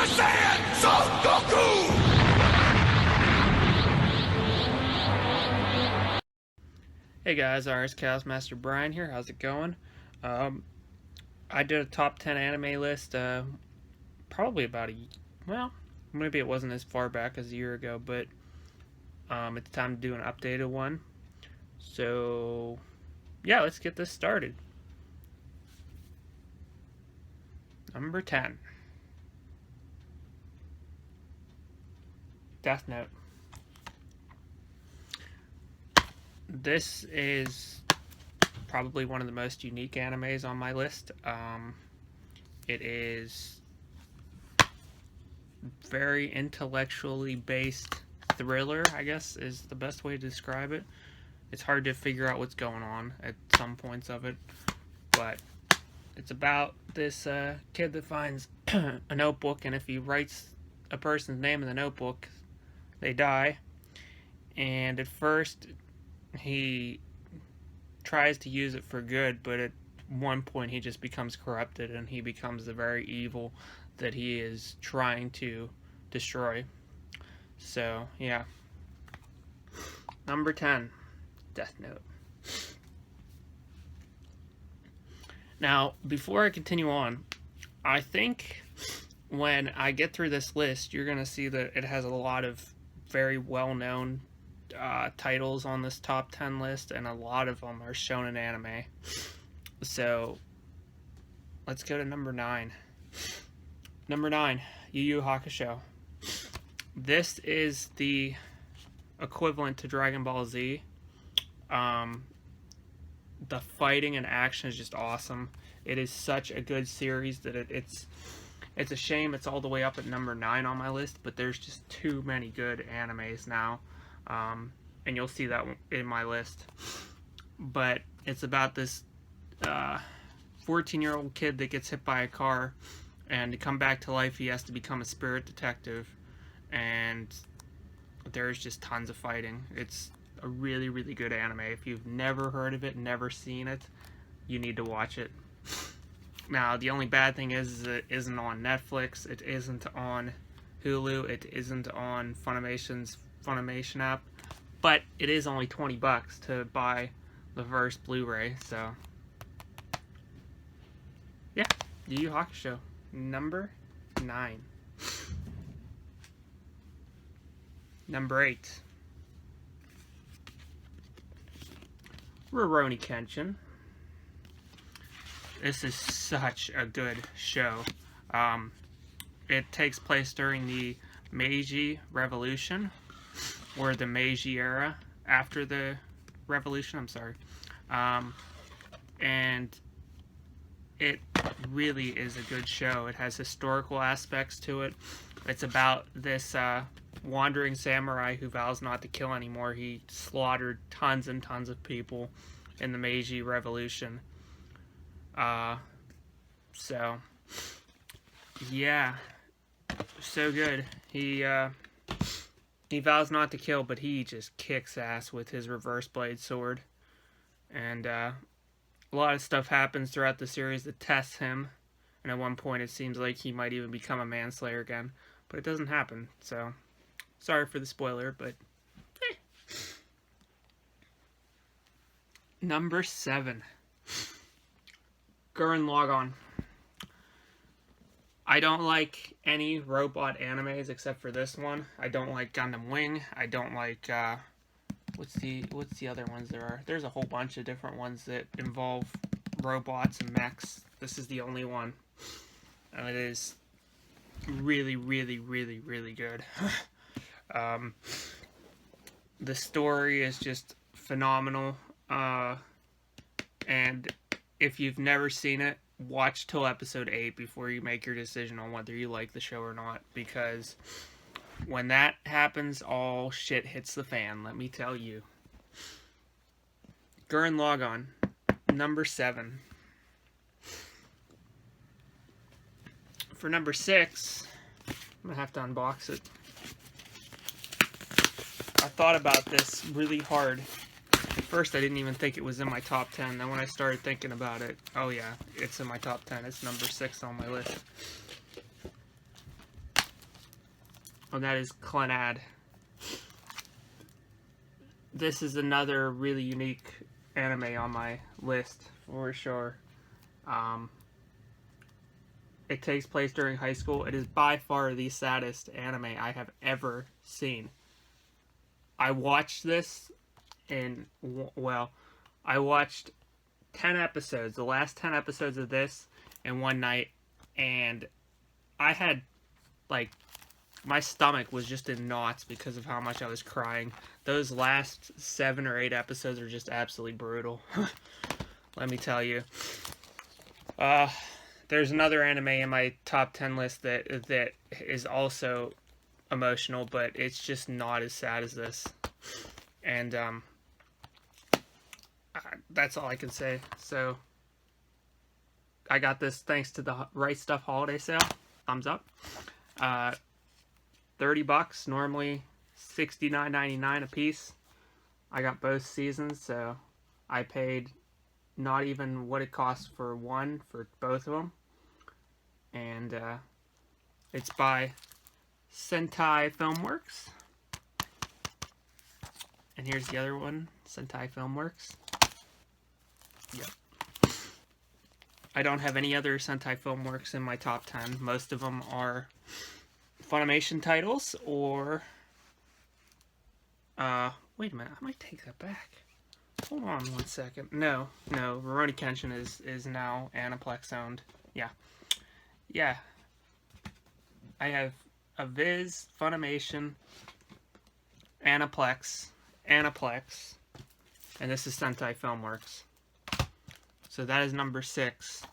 Saiyan Son Goku! Hey guys, RS Chaos Master Brian here. How's it going? I did a top 10 anime list probably about well, maybe it wasn't as far back as a year ago, but it's time to do an updated one. So, yeah, let's get this started. Number 10. Death Note. This is probably one of the most unique animes on my list. It is very intellectually based thriller, I guess is the best way to describe it. It's hard to figure out what's going on at some points of it, but it's about this kid that finds a notebook, and if he writes a person's name in the notebook, they die. And at first he tries to use it for good, but at one point he just becomes corrupted and he becomes the very evil that he is trying to destroy. So, yeah. Number 10, Death Note. Now, before I continue on, I think when I get through this list, you're going to see that it has a lot of very well-known titles on this top 10 list, and a lot of them are shonen anime. So, let's go to number 9. Number 9, Yu Yu Hakusho. This is the equivalent to Dragon Ball Z. The fighting and action is just awesome. It is such a good series that it's a shame it's all the way up at number 9 on my list, but there's just too many good animes now. And you'll see that in my list. But it's about this 14-year-old kid that gets hit by a car, and to come back to life he has to become a spirit detective, and there's just tons of fighting. It's a really, really good anime. If you've never heard of it, never seen it, you need to watch it. Now, the only bad thing is it isn't on Netflix, it isn't on Hulu, it isn't on Funimation's Funimation app, but it is only $20 to buy the first Blu-ray, so yeah, Yu Yu Hakusho, number 9. Number 8, Rurouni Kenshin. This is such a good show. It takes place during the Meiji Revolution, or the Meiji era, after the Revolution, I'm sorry. And it really is a good show. It has historical aspects to it. It's about this wandering samurai who vows not to kill anymore. He slaughtered tons and tons of people in the Meiji Revolution. So, yeah, so good. He vows not to kill, but he just kicks ass with his reverse blade sword. And a lot of stuff happens throughout the series that tests him. And at one point it seems like he might even become a manslayer again. But it doesn't happen, so sorry for the spoiler, but Number 7, Gurren Lagann. I don't like any robot animes except for this one. I don't like Gundam Wing. I don't like what's the other ones there are? There's a whole bunch of different ones that involve robots and mechs. This is the only one, and it is really, really, really, really good. The story is just phenomenal, and if you've never seen it, watch till episode 8 before you make your decision on whether you like the show or not, because when that happens, all shit hits the fan, let me tell you. Gurren Lagann, number 7. For number 6, I'm gonna have to unbox it. I thought about this really hard. At first, I didn't even think it was in my top 10. Then when I started thinking about it, oh yeah, it's in my top 10. It's number 6 on my list. and that is Clannad. This is another really unique anime on my list for sure. It takes place during high school. It is by far the saddest anime I have ever seen. I watched this in, well, I watched 10 episodes, the last 10 episodes of this in one night, and I had, like, my stomach was just in knots because of how much I was crying. Those last 7 or 8 episodes are just absolutely brutal. Let me tell you. There's another anime in my top 10 list that is also emotional, but it's just not as sad as this. And that's all I can say. So I got this thanks to the Right Stuff holiday sale. Thumbs up. $30, normally $69.99 a piece. I got both seasons, so I paid not even what it costs for one for both of them. And it's by Sentai Filmworks. And here's the other one, Sentai Filmworks. Yep. I don't have any other Sentai Filmworks in my top 10. Most of them are Funimation titles or... wait a minute, I might take that back. Hold on one second. No, Rurouni Kenshin is now Aniplex owned. Yeah. I have a Viz, Funimation, Aniplex, and this is Sentai Filmworks. So that is number 6.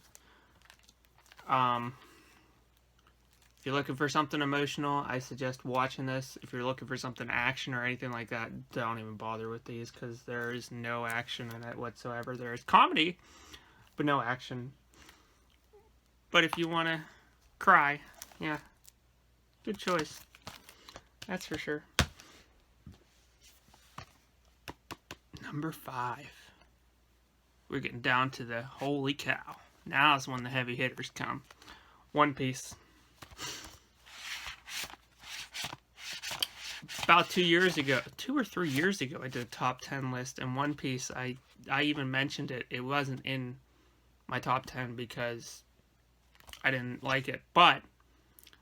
If you're looking for something emotional, I suggest watching this. If you're looking for something action or anything like that, don't even bother with these because there is no action in it whatsoever. There is comedy, but no action. But if you want to cry, yeah, good choice. That's for sure. Number 5. We're getting down to the holy cow. Now is when the heavy hitters come. One Piece. About 2 years ago, 2 or 3 years ago, I did a top 10 list, and One Piece, I even mentioned it. It wasn't in my top 10 because I didn't like it. But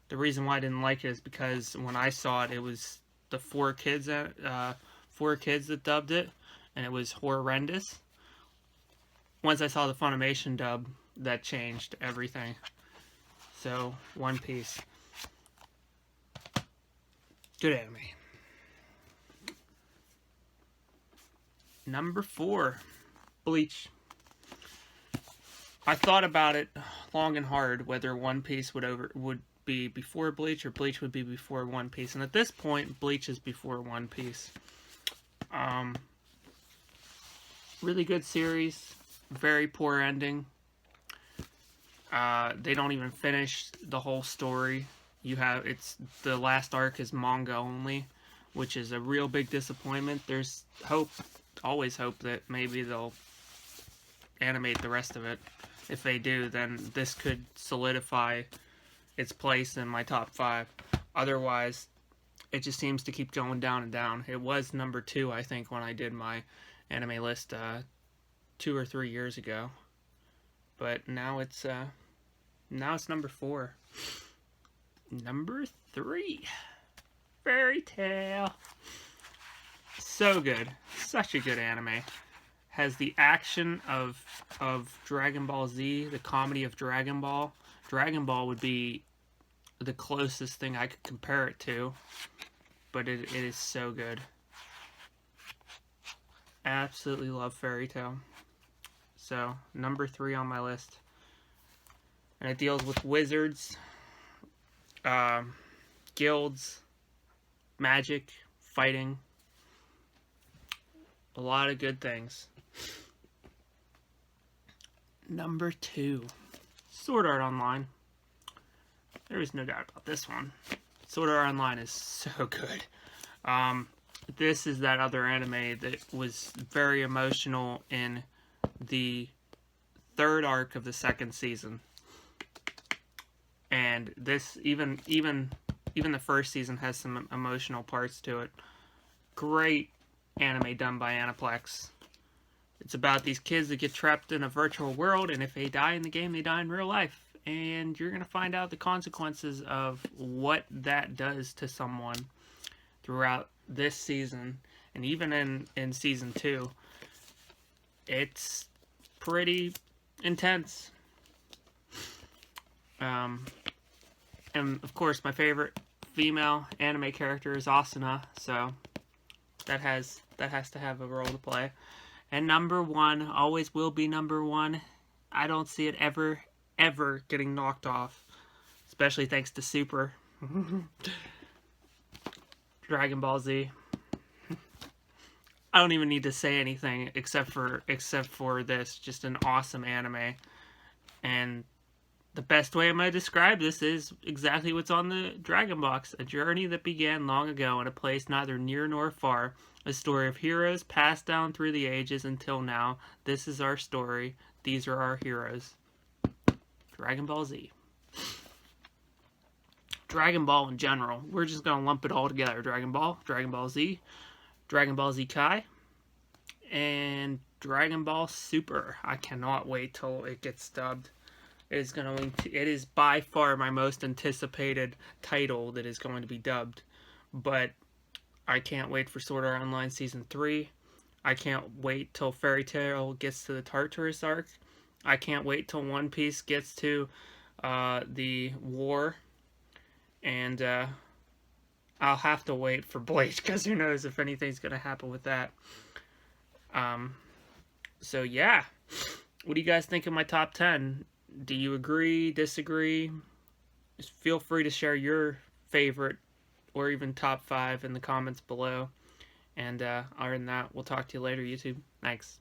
the reason why I didn't like it is because when I saw it, it was the 4 kids that dubbed it, and it was horrendous. Once I saw the Funimation dub, that changed everything. So, One Piece. Good anime. Number 4, Bleach. I thought about it long and hard whether One Piece would be before Bleach or Bleach would be before One Piece, and at this point, Bleach is before One Piece. Really good series, very poor ending. They don't even finish the whole story. The last arc is manga only, which is a real big disappointment. There's hope, always hope that maybe they'll animate the rest of it. If they do, then this could solidify its place in my top 5. Otherwise, it just seems to keep going down and down. It was number 2, I think, when I did my anime list 2 or 3 years ago. But now it's number 4. Number 3, Fairy Tail. So good, such a good anime. Has the action of Dragon Ball Z, the comedy of Dragon Ball. Dragon Ball would be the closest thing I could compare it to, but it is so good. Absolutely love Fairy Tail. So, number 3 on my list. And it deals with wizards, guilds, magic, fighting. A lot of good things. Number 2, Sword Art Online. There is no doubt about this one. Sword Art Online is so good. This is that other anime that was very emotional in the 3rd arc of the 2nd season. And this, even even the first season has some emotional parts to it. Great anime done by Aniplex. It's about these kids that get trapped in a virtual world, and if they die in the game, they die in real life. And you're going to find out the consequences of what that does to someone throughout this season, and even in season 2. It's pretty intense. And of course, my favorite female anime character is Asuna, so that has to have a role to play. And number 1 always will be number 1. I don't see it ever getting knocked off, especially thanks to Super. Dragon Ball Z. I don't even need to say anything except for this. Just an awesome anime. And the best way I'm going to describe this is exactly what's on the Dragon Box. A journey that began long ago in a place neither near nor far. A story of heroes passed down through the ages until now. This is our story. These are our heroes. Dragon Ball Z. Dragon Ball in general. We're just going to lump it all together. Dragon Ball Z, Dragon Ball Z Kai, and Dragon Ball Super. I cannot wait till it gets dubbed. It is by far my most anticipated title that is going to be dubbed. But I can't wait for Sword Art Online Season 3. I can't wait till Fairy Tail gets to the Tartarus arc. I can't wait till One Piece gets to the war. And I'll have to wait for Bleach, because who knows if anything's going to happen with that. So yeah. What do you guys think of my top 10? Do you agree, disagree? Just feel free to share your favorite or even top 5 in the comments below. And other than that, we'll talk to you later, YouTube. Thanks.